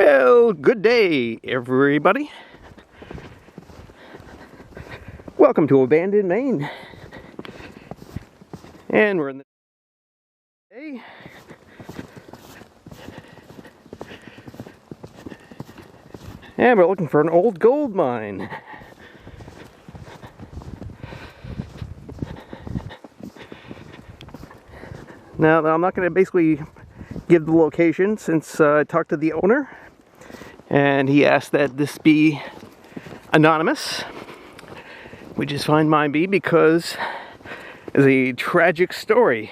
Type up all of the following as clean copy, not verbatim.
Well, good day, everybody. Welcome to abandoned Maine. And we're in the day. And we're looking for an old gold mine. Now, I'm not going to basically give the location since I talked to the owner and he asked that this be anonymous, which is fine mine be because it's a tragic story.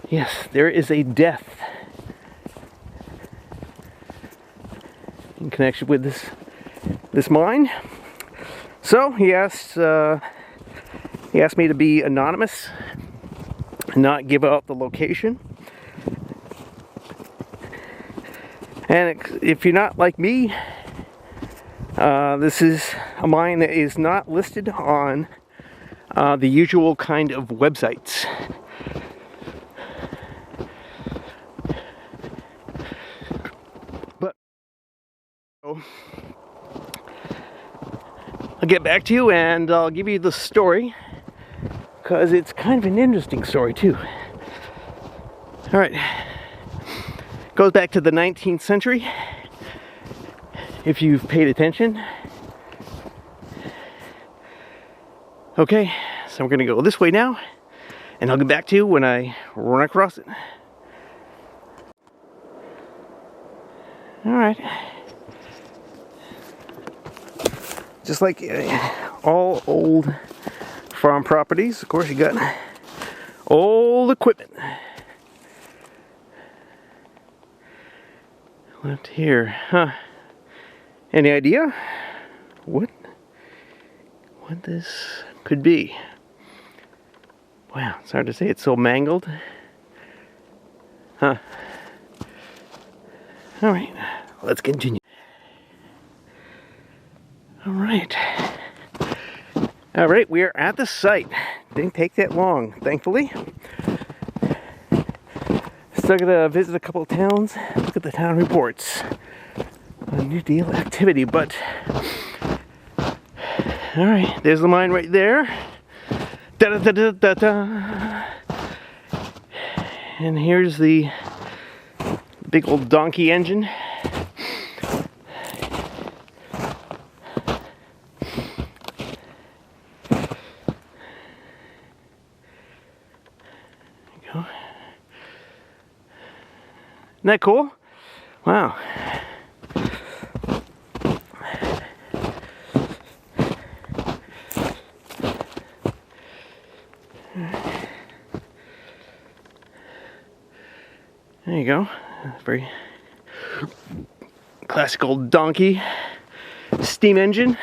Yes, there is a death in connection with this mine. So he asked me to be anonymous and not give out the location. And if you're not like me, this is a mine that is not listed on the usual kind of websites. But I'll get back to you and I'll give you the story because it's kind of an interesting story too. All right. Goes back to the 19th century, if you've paid attention. Okay, so we're gonna go this way now, and I'll get back to you when I run across it. All right. Just like all old farm properties, of course you got old equipment. Left here, huh? Any idea what this could be? Wow, it's hard to say. It's so mangled. Huh? All right, let's continue. All right, we are at the site. Didn't take that long, thankfully. Still gonna visit a couple of towns, look at the town reports on New Deal activity, but all right, there's the mine right there. Da, da, da, da, da. And here's the big old donkey engine. Isn't that cool? Wow. There you go. Very classic old donkey steam engine.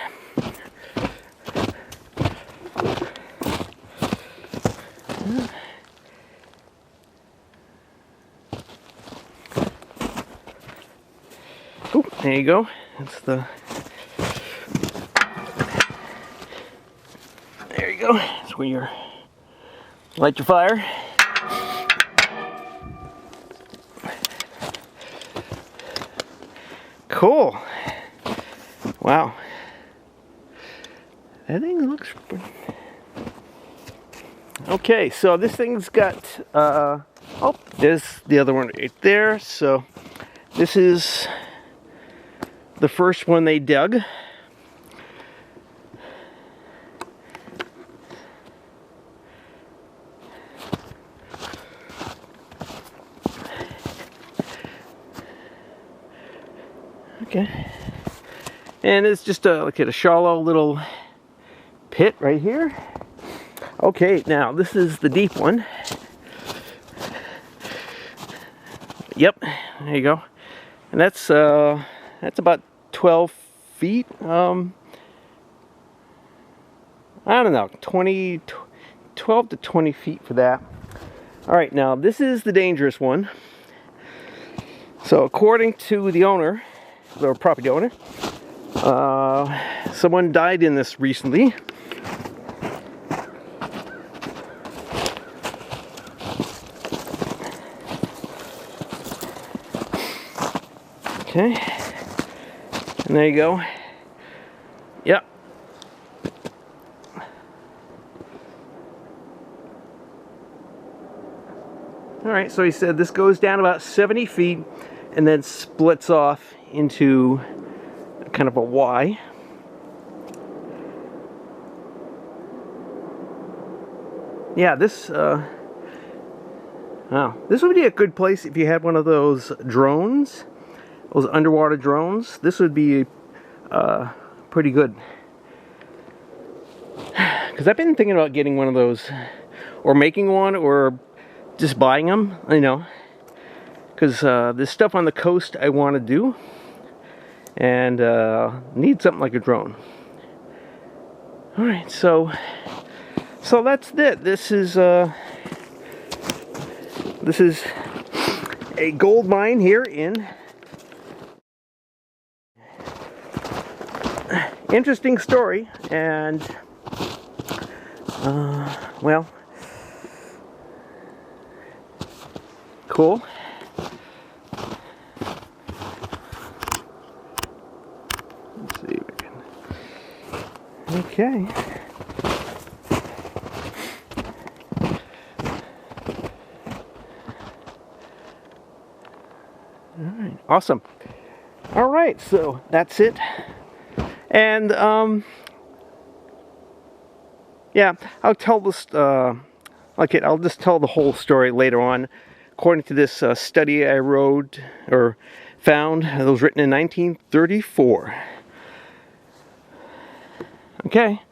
Oh, there you go. That's the. There you go. That's where you light your fire. Cool. Wow. That thing looks. Okay, so this thing's got. Oh, there's the other one right there. So this is the first one they dug. Okay. And it's just look at a shallow little pit right here. Okay, now this is the deep one. Yep, there you go. And that's about 12 feet. I don't know, 12 to 20 feet for that. All right, now this is the dangerous one. So according to the owner, the property owner, someone died in this recently. Okay. And there you go. Yep. Alright, so he said this goes down about 70 feet and then splits off into kind of a Y. Yeah, this this would be a good place if you had one of those drones, those underwater drones. This would be pretty good. Because I've been thinking about getting one of those, or making one, or just buying them, you know. Because there's stuff on the coast I want to do, and need something like a drone. Alright, so that's it. This is a gold mine here in. Interesting story, and well, cool. Let's see if we can. Okay. All right. Awesome. All right. So that's it. And yeah, I'll tell this. Okay, I'll just tell the whole story later on. According to this study I wrote or found, that was written in 1934. Okay,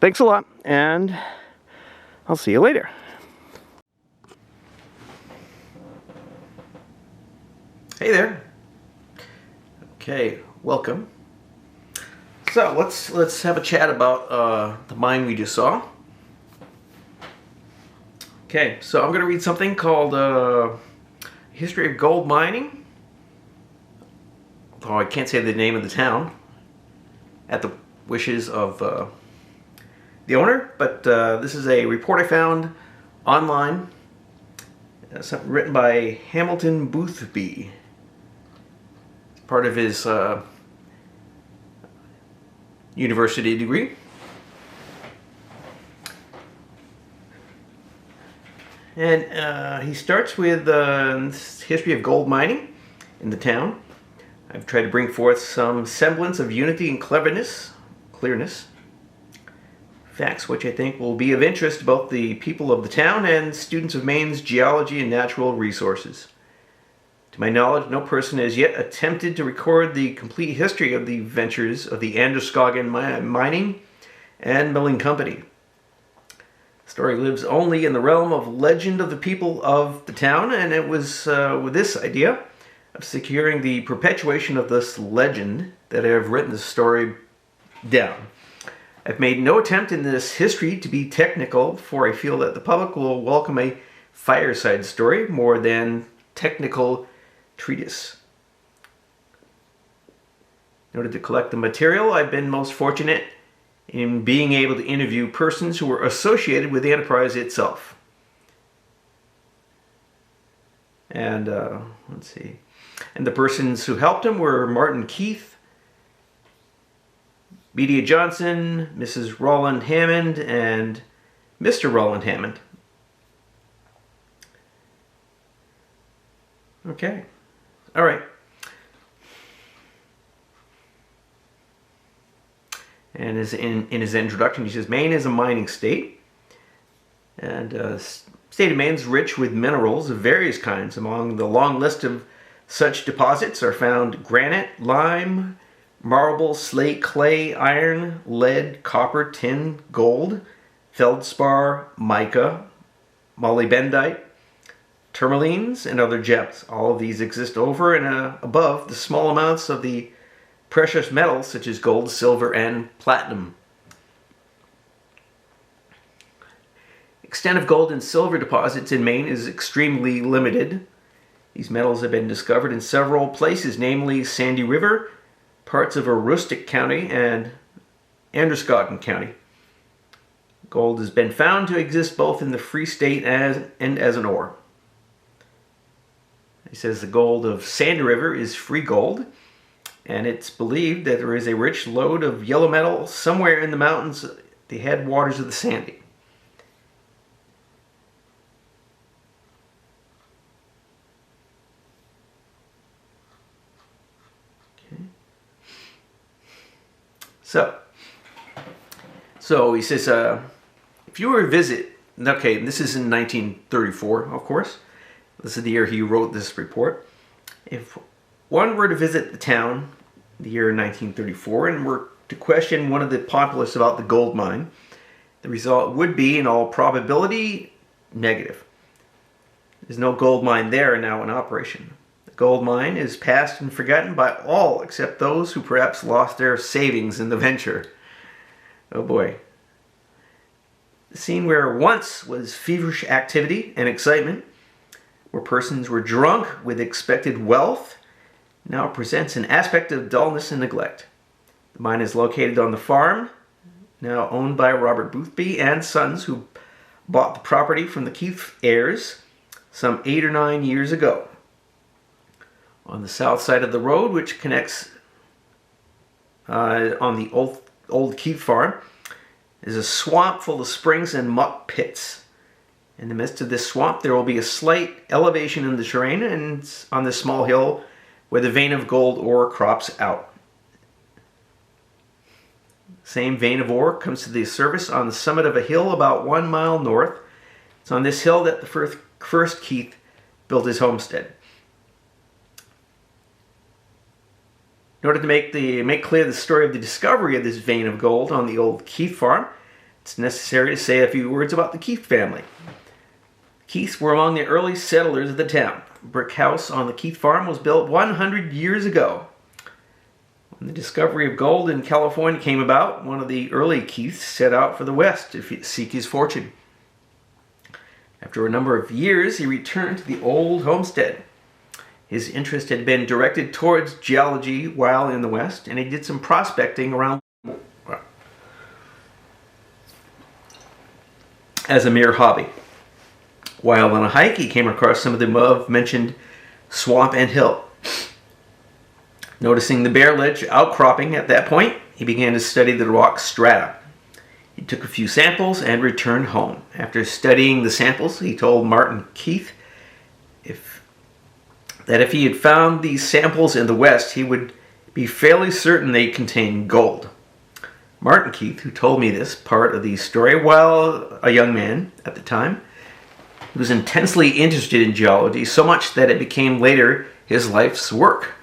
thanks a lot, and I'll see you later. Hey there. Okay, welcome. So let's have a chat about the mine we just saw. Okay, so I'm going to read something called History of Gold Mining. Although I can't say the name of the town at the wishes of the owner, but this is a report I found online. Something written by Hamilton Boothby. It's part of his university degree. And he starts with history of gold mining in the town. I've tried to bring forth some semblance of unity and cleverness, clearness. Facts which I think will be of interest to both the people of the town and students of Maine's geology and natural resources. To my knowledge, no person has yet attempted to record the complete history of the ventures of the Androscoggin Mining and Milling Company. The story lives only in the realm of legend of the people of the town, and it was with this idea of securing the perpetuation of this legend that I have written the story down. I've made no attempt in this history to be technical, for I feel that the public will welcome a fireside story more than technical treatise. In order to collect the material, I've been most fortunate in being able to interview persons who were associated with the enterprise itself. And let's see. And the persons who helped him were Martin Keith, Bedia Johnson, Mrs. Roland Hammond, and Mr. Roland Hammond. Okay. All right. And in his introduction, he says, Maine is a mining state. And state of Maine is rich with minerals of various kinds. Among the long list of such deposits are found granite, lime, marble, slate, clay, iron, lead, copper, tin, gold, feldspar, mica, molybdenite, tourmalines, and other gems. All of these exist over and above the small amounts of the precious metals such as gold, silver, and platinum. Extent of gold and silver deposits in Maine is extremely limited. These metals have been discovered in several places, namely Sandy River, parts of Aroostook County, and Androscoggin County. Gold has been found to exist both in the Free State and as an ore. He says the gold of Sandy River is free gold, and it's believed that there is a rich lode of yellow metal somewhere in the mountains, the headwaters of the Sandy. Okay. So he says, if you were to visit, okay, this is in 1934, of course. This is the year he wrote this report. If one were to visit the town, the year 1934, and were to question one of the populace about the gold mine, the result would be, in all probability, negative. There's no gold mine there now in operation. The gold mine is past and forgotten by all except those who perhaps lost their savings in the venture. Oh boy. The scene where once was feverish activity and excitement, where persons were drunk with expected wealth, now presents an aspect of dullness and neglect. The mine is located on the farm, now owned by Robert Boothby and Sons, who bought the property from the Keith heirs some 8 or 9 years ago. On the south side of the road, which connects on the old Keith farm, is a swamp full of springs and muck pits. In the midst of this swamp, there will be a slight elevation in the terrain, and on this small hill where the vein of gold ore crops out. Same vein of ore comes to the surface on the summit of a hill about 1 mile north. It's on this hill that the first Keith built his homestead. In order to make clear the story of the discovery of this vein of gold on the old Keith farm, it's necessary to say a few words about the Keith family. Keiths were among the early settlers of the town. A brick house on the Keith farm was built 100 years ago. When the discovery of gold in California came about, one of the early Keiths set out for the west to seek his fortune. After a number of years, he returned to the old homestead. His interest had been directed towards geology while in the west, and he did some prospecting around as a mere hobby. While on a hike, he came across some of the above-mentioned swamp and hill. Noticing the bare ledge outcropping at that point, he began to study the rock strata. He took a few samples and returned home. After studying the samples, he told Martin Keith that if he had found these samples in the west, he would be fairly certain they contained gold. Martin Keith, who told me this part of the story while a young man at the time, he was intensely interested in geology, so much that it became later his life's work.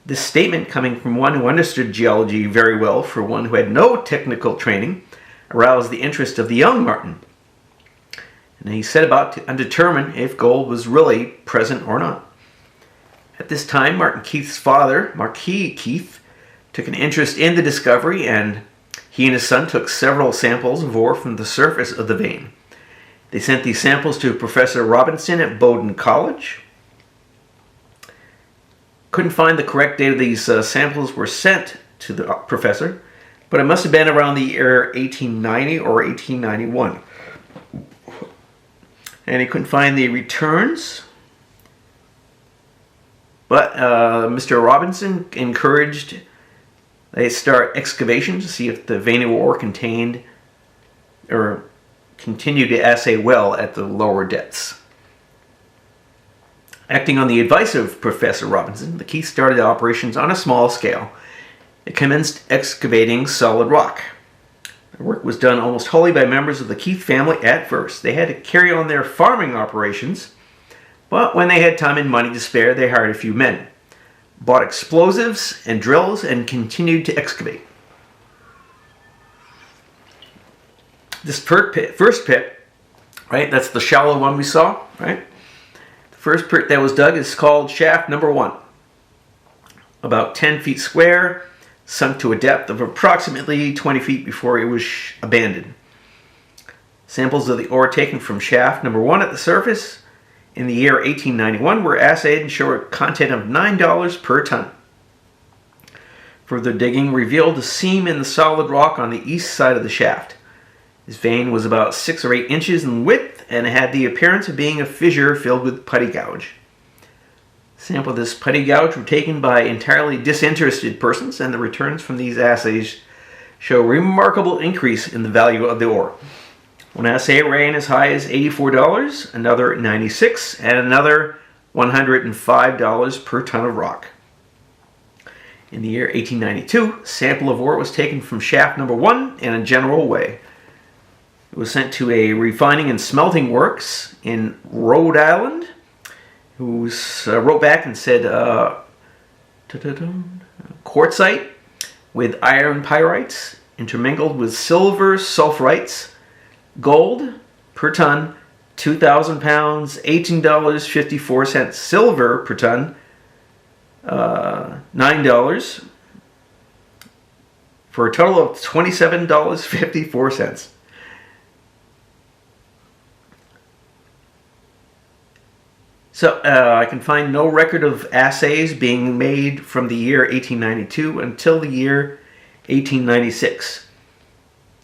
This statement, coming from one who understood geology very well for one who had no technical training, aroused the interest of the young Martin. And he set about to determine if gold was really present or not. At this time, Martin Keith's father, Marquis Keith, took an interest in the discovery, and he and his son took several samples of ore from the surface of the vein. They sent these samples to Professor Robinson at Bowdoin College. Couldn't find the correct date of these samples were sent to the professor, but it must have been around the year 1890 or 1891. And he couldn't find the returns, but Mr. Robinson encouraged they start excavation to see if the vein of ore contained or continued to assay well at the lower depths. Acting on the advice of Professor Robinson, the Keith started operations on a small scale. It commenced excavating solid rock. The work was done almost wholly by members of the Keith family at first. They had to carry on their farming operations, but when they had time and money to spare, they hired a few men, bought explosives and drills, and continued to excavate. This first pit, right, that's the shallow one we saw, right? The first pit that was dug is called shaft number 1. About 10 feet square, sunk to a depth of approximately 20 feet before it was abandoned. Samples of the ore taken from shaft number 1 at the surface in the year 1891 were assayed and showed a content of $9 per ton. Further digging revealed a seam in the solid rock on the east side of the shaft. This vein was about 6 or 8 inches in width and had the appearance of being a fissure filled with putty gouge. Sample of this putty gouge were taken by entirely disinterested persons, and the returns from these assays show a remarkable increase in the value of the ore. One assay ran as high as $84, another $96, and another $105 per ton of rock. In the year 1892, a sample of ore was taken from shaft number 1 in a general way. It was sent to a refining and smelting works in Rhode Island, who wrote back and said quartzite with iron pyrites intermingled with silver sulfurites, gold per ton, 2,000 pounds, $18.54. Silver per ton, $9, for a total of $27.54. So I can find no record of assays being made from the year 1892 until the year 1896.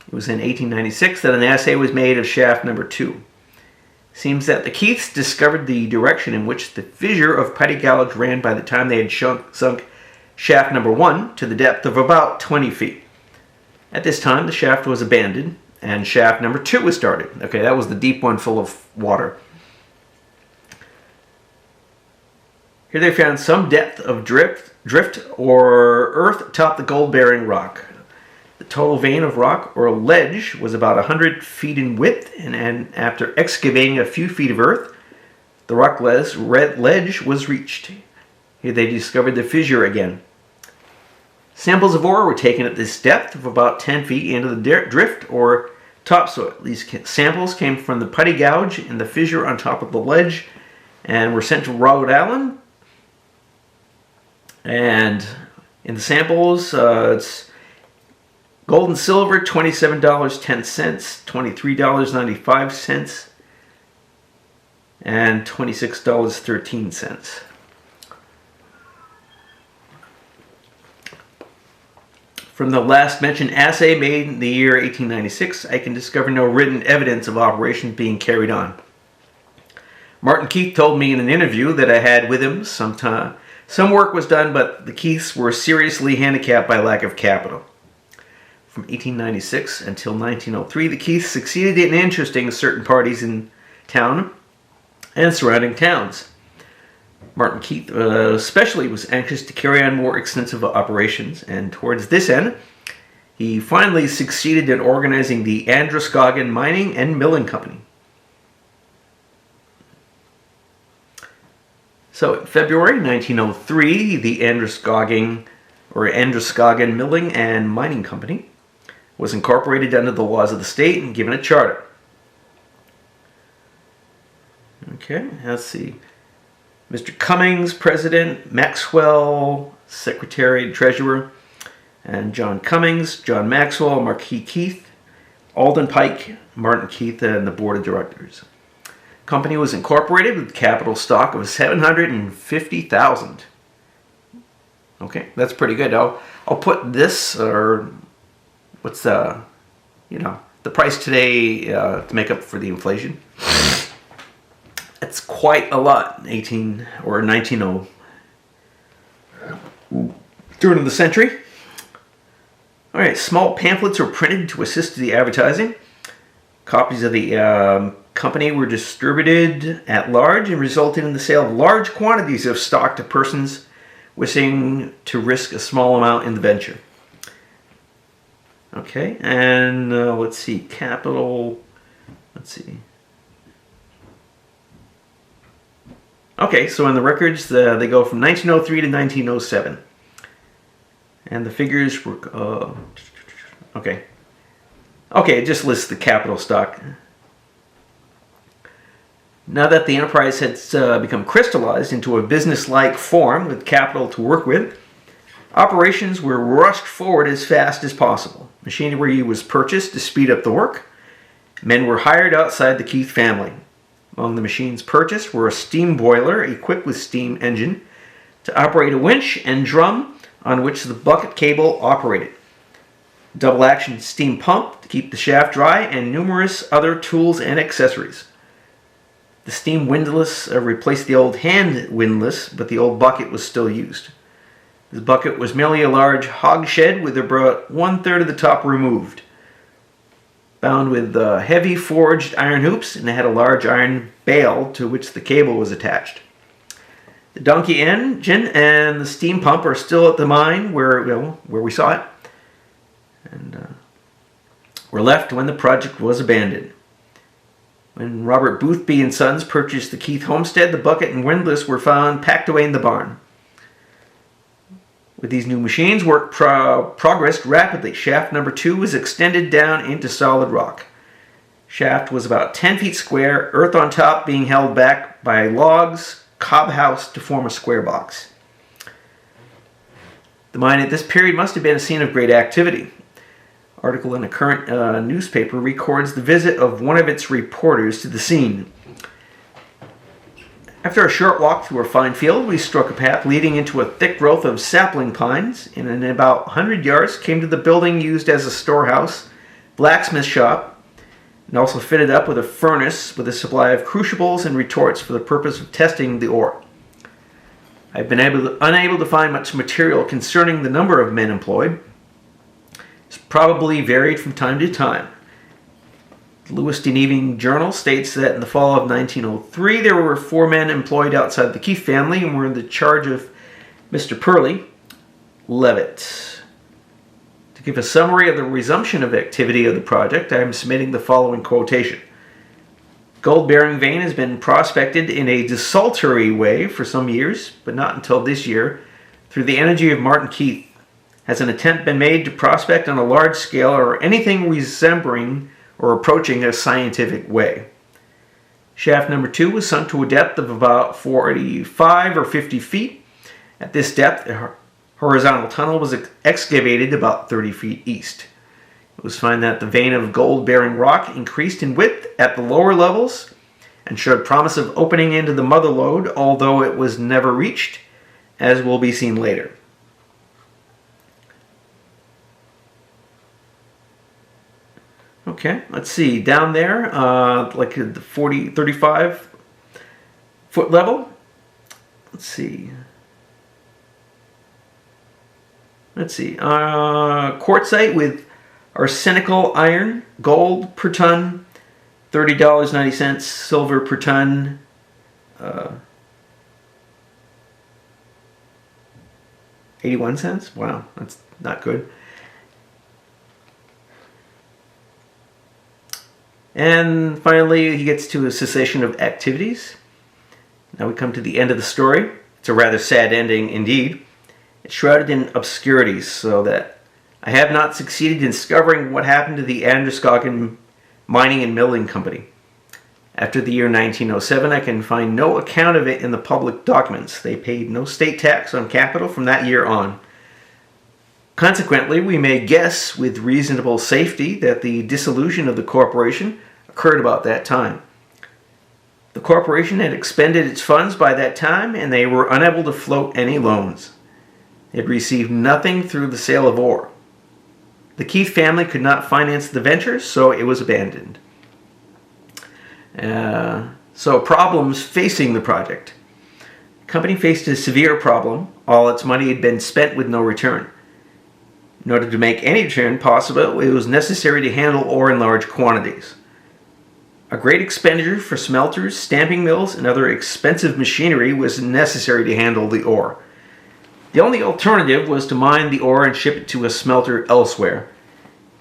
It was in 1896 that an assay was made of shaft number 2. Seems that the Keiths discovered the direction in which the fissure of putty gouge ran by the time they had sunk shaft number 1 to the depth of about 20 feet. At this time, the shaft was abandoned and shaft number 2 was started. Okay, that was the deep one full of water. Here they found some depth of drift or earth atop the gold-bearing rock. The total vein of rock or ledge was about 100 feet in width, and after excavating a few feet of earth, the rock ledge was reached. Here they discovered the fissure again. Samples of ore were taken at this depth of about 10 feet into the drift or topsoil. These samples came from the putty gouge in the fissure on top of the ledge and were sent to Rhode Island. And in the samples, it's gold and silver, $27.10, $23.95, and $26.13. From the last mentioned assay made in the year 1896, I can discover no written evidence of operations being carried on. Martin Keith told me in an interview that I had with him sometime. Some work was done, but the Keiths were seriously handicapped by lack of capital. From 1896 until 1903, the Keiths succeeded in interesting certain parties in town and surrounding towns. Martin Keith especially was anxious to carry on more extensive operations, and towards this end, he finally succeeded in organizing the Androscoggin Mining and Milling Company. So in February 1903, the Androscoggin Milling and Mining Company was incorporated under the laws of the state and given a charter. Okay, let's see. Mr. Cummings, President, Maxwell, Secretary and Treasurer, and John Cummings, John Maxwell, Marquis Keith, Alden Pike, Martin Keith, and the Board of Directors. Company was incorporated with capital stock of $750,000. Okay, that's pretty good. I'll put this, or what's the price today to make up for the inflation. That's quite a lot. 19 turn of the century. All right, small pamphlets were printed to assist the advertising. Copies of the company were distributed at large and resulted in the sale of large quantities of stock to persons wishing to risk a small amount in the venture. Okay, and let's see, capital, let's see. Okay, so in the records, they go from 1903 to 1907. And the figures were, okay. Okay, it just lists the capital stock. Now that the enterprise has become crystallized into a business-like form with capital to work with, operations were rushed forward as fast as possible. Machinery was purchased to speed up the work. Men were hired outside the Keith family. Among the machines purchased were a steam boiler equipped with steam engine to operate a winch and drum on which the bucket cable operated, double-action steam pump to keep the shaft dry, and numerous other tools and accessories. The steam windlass replaced the old hand windlass, but the old bucket was still used. This bucket was merely a large hogshead with about 1/3 of the top removed, bound with heavy forged iron hoops, and it had a large iron bale to which the cable was attached. The donkey engine and the steam pump are still at the mine where we saw it, and were left when the project was abandoned. When Robert Boothby and Sons purchased the Keith homestead, the bucket and windlass were found packed away in the barn. With these new machines, work progressed rapidly. Shaft number 2 was extended down into solid rock. Shaft was about 10 feet square, earth on top being held back by logs, cob house to form a square box. The mine at this period must have been a scene of great activity. Article in a current newspaper records the visit of one of its reporters to the scene. After a short walk through a fine field, we struck a path leading into a thick growth of sapling pines, and in about 100 yards came to the building used as a storehouse, blacksmith shop, and also fitted up with a furnace with a supply of crucibles and retorts for the purpose of testing the ore. I've been unable to find much material concerning the number of men employed. It's probably varied from time to time. The Lewiston Evening Journal states that in the fall of 1903 there were 4 men employed outside the Keith family and were in the charge of Mr. Purley Levitt. To give a summary of the resumption of activity of the project, I am submitting the following quotation. Gold-bearing vein has been prospected in a desultory way for some years, but not until this year, through the energy of Martin Keith. Has an attempt been made to prospect on a large scale or anything resembling or approaching a scientific way. Shaft number 2 was sunk to a depth of about 45 or 50 feet. At this depth, a horizontal tunnel was excavated about 30 feet east. It was found that the vein of gold-bearing rock increased in width at the lower levels and showed promise of opening into the mother lode, although it was never reached, as will be seen later. Okay, let's see, down there, like the 35 foot level. Let's see. Quartzite with arsenical iron, gold per ton, $30.90, silver per ton, 81 cents. Wow, that's not good. And finally, he gets to a cessation of activities. Now we come to the end of the story. It's a rather sad ending indeed. It's shrouded in obscurity, so that I have not succeeded in discovering what happened to the Androscoggin Mining and Milling Company. After the year 1907, I can find no account of it in the public documents. They paid no state tax on capital from that year on. Consequently, we may guess with reasonable safety that the dissolution of the corporation occurred about that time. The corporation had expended its funds by that time, and they were unable to float any loans. They had received nothing through the sale of ore. The Keith family could not finance the venture, so it was abandoned. So problems facing the project. The company faced a severe problem. All its money had been spent with no return. In order to make any return possible, it was necessary to handle ore in large quantities. A great expenditure for smelters, stamping mills, and other expensive machinery was necessary to handle the ore. The only alternative was to mine the ore and ship it to a smelter elsewhere.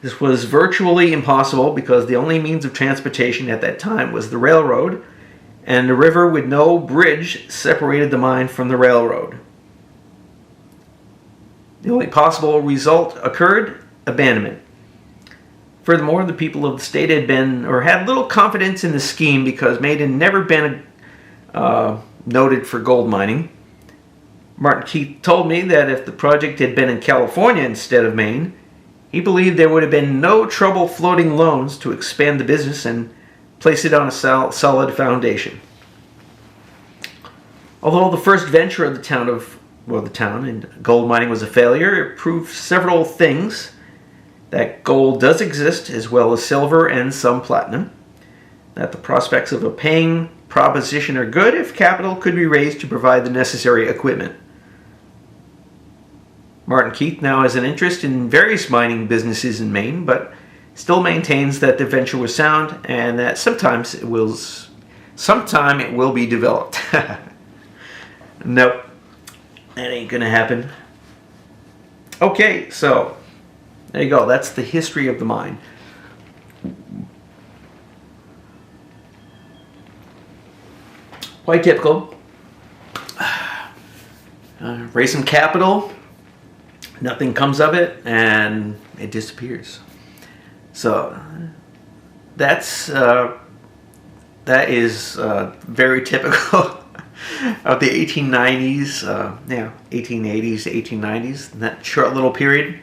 This was virtually impossible because the only means of transportation at that time was the railroad, and a river with no bridge separated the mine from the railroad. The only possible result occurred: abandonment. Furthermore, the people of the state had little confidence in the scheme because Maine had never been noted for gold mining. Martin Keith told me that if the project had been in California instead of Maine, he believed there would have been no trouble floating loans to expand the business and place it on a solid foundation. Although the first venture of the town in gold mining was a failure, it proved several things: that gold does exist, as well as silver and some platinum; that the prospects of a paying proposition are good if capital could be raised to provide the necessary equipment. Martin Keith now has an interest in various mining businesses in Maine, but still maintains that the venture was sound and that sometime it will be developed. Nope, that ain't gonna happen. Okay, so there you go. That's the history of the mine. Quite typical. Raise some capital, nothing comes of it, and it disappears. So that is very typical of the 1890s, 1880s, 1890s. That short little period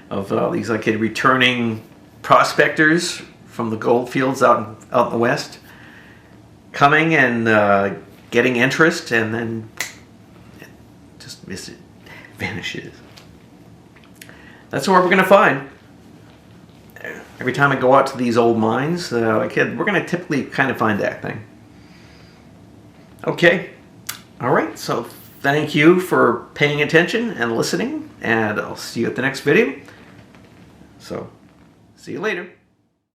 of these like returning prospectors from the gold fields out in the west, coming and getting interest, and then just vanishes. That's what we're going to find. Every time I go out to these old mines, we're going to typically kind of find that thing. Okay. All right. So thank you for paying attention and listening, and I'll see you at the next video. So see you later.